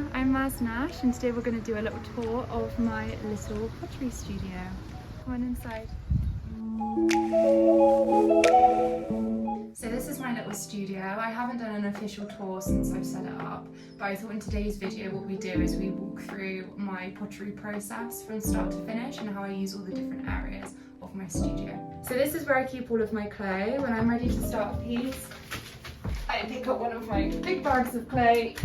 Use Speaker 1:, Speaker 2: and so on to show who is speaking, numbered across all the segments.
Speaker 1: Hiya, I'm Maz Nash and today we're going to do a little tour of my little pottery studio. Come on inside. So this is my little studio. I haven't done an official tour since I've set it up, but I thought in today's video what we do is we walk through my pottery process from start to finish and how I use all the different areas of my studio. So this is where I keep all of my clay. When I'm ready to start a piece, I pick up one of my big bags of clay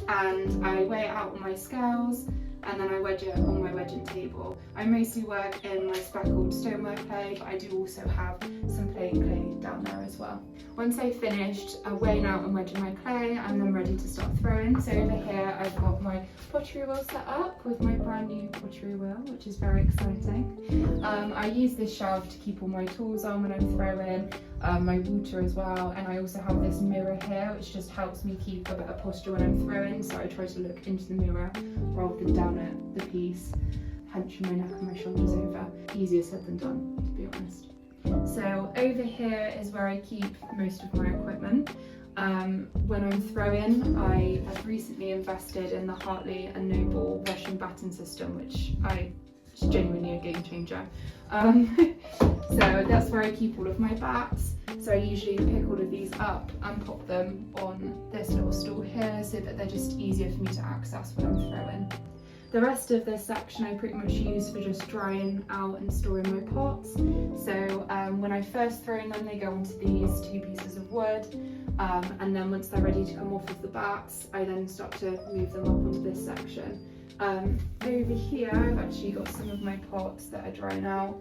Speaker 1: and I weigh it out on my scales and then I wedge it on my wedging table. I mostly work in my speckled stoneware clay, but I do also have some plain clay down there as well. Once I've finished weighing out and wedging my clay, I'm then ready to start throwing. So over here I've got my pottery wheel set up with my brand new pottery wheel, which is very exciting. I use this shelf to keep all my tools on when I'm throwing, my water as well, and I also have this mirror here which just helps me keep a better posture when I'm throwing, so I try to look into the mirror rather than down at the piece, hunching my neck and my shoulders over. Easier said than done, to be honest. So over here is where I keep most of my equipment. When I'm throwing, I have recently invested in the Haryley Noble Russian baton system, which is genuinely a game changer. So that's where I keep all of my bats. So I usually pick all of these up and pop them on this little stool here so that they're just easier for me to access when I'm throwing. The rest of this section I pretty much use for just drying out and storing my pots. So when I first throw them, they go onto these two pieces of wood, and then once they're ready to come off of the bats, I then start to move them up onto this section. Over here I've actually got some of my pots that are drying out.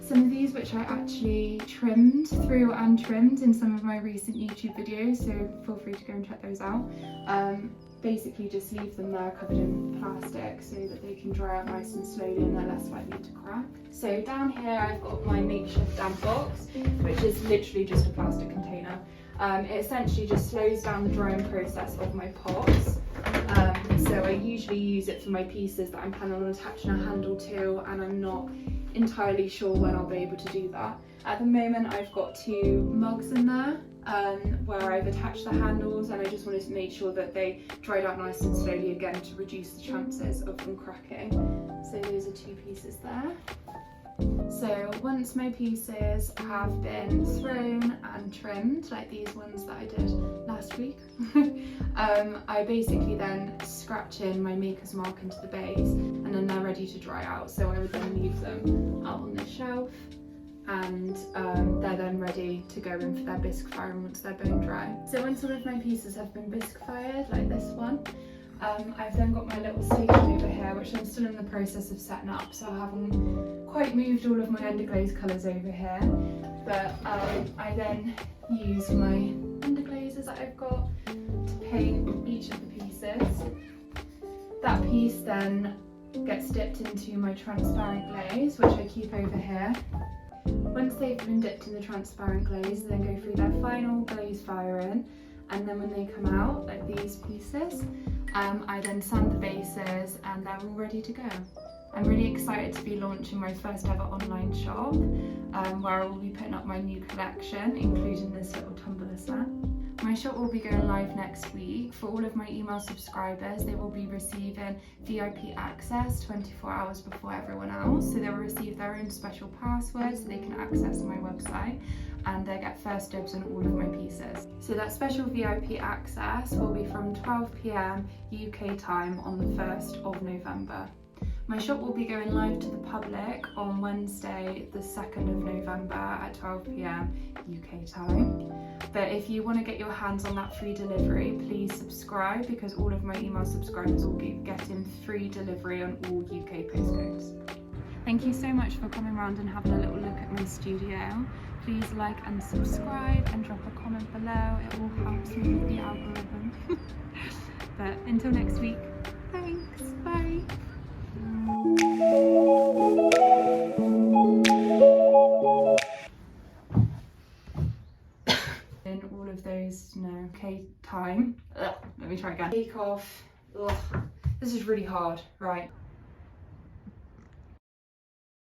Speaker 1: Some of these which I actually trimmed through and trimmed in some of my recent YouTube videos, so feel free to go and check those out. Basically just leave them there covered in plastic so that they can dry out nice and slowly and they're less likely to crack. So down here I've got my makeshift damp box, which is literally just a plastic container. It essentially just slows down the drying process of my pots. So I usually use it for my pieces that I'm planning on attaching a handle to, and I'm not entirely sure when I'll be able to do that. At the moment I've got two mugs in there where I've attached the handles, and I just wanted to make sure that they dried out nice and slowly again to reduce the chances of them cracking. So those are two pieces there. So once my pieces have been thrown and trimmed, like these ones that I did last week, I basically then scratch in my maker's mark into the base, and then they're ready to dry out. So I would then leave them out on the shelf, and they're then ready to go in for their bisque firing once they're bone dry. So once all of my pieces have been bisque fired, like this one, I've then got my little station over here, which I'm still in the process of setting up, so I haven't quite moved all of my underglaze colours over here, but I then use my underglazes that I've got to paint each of the pieces. That piece then gets dipped into my transparent glaze, which I keep over here. Once they've been dipped in the transparent glaze, they then go through their final glaze firing, and then when they come out, like these pieces, I then sand the bases and they're all ready to go. I'm really excited to be launching my first ever online shop, where I will be putting up my new collection, including this little tumbler set. My shop will be going live next week. For all of my email subscribers, they will be receiving VIP access 24 hours before everyone else. So they'll receive their own special password so they can access my website, and they get first dibs on all of my pieces. So that special VIP access will be from 12 PM UK time on the 1st of November. My shop will be going live to the public on Wednesday, the 2nd of November at 12 PM UK time. But if you want to get your hands on that free delivery, please subscribe, because all of my email subscribers will be getting free delivery on all UK postcodes. Thank you so much for coming around and having a little look at my studio. Please like and subscribe and drop a comment below. It all helps me with the algorithm. But until next week, thanks, bye. In all of those, no, okay, time. Let me try again. Take off. Ugh. This is really hard, right?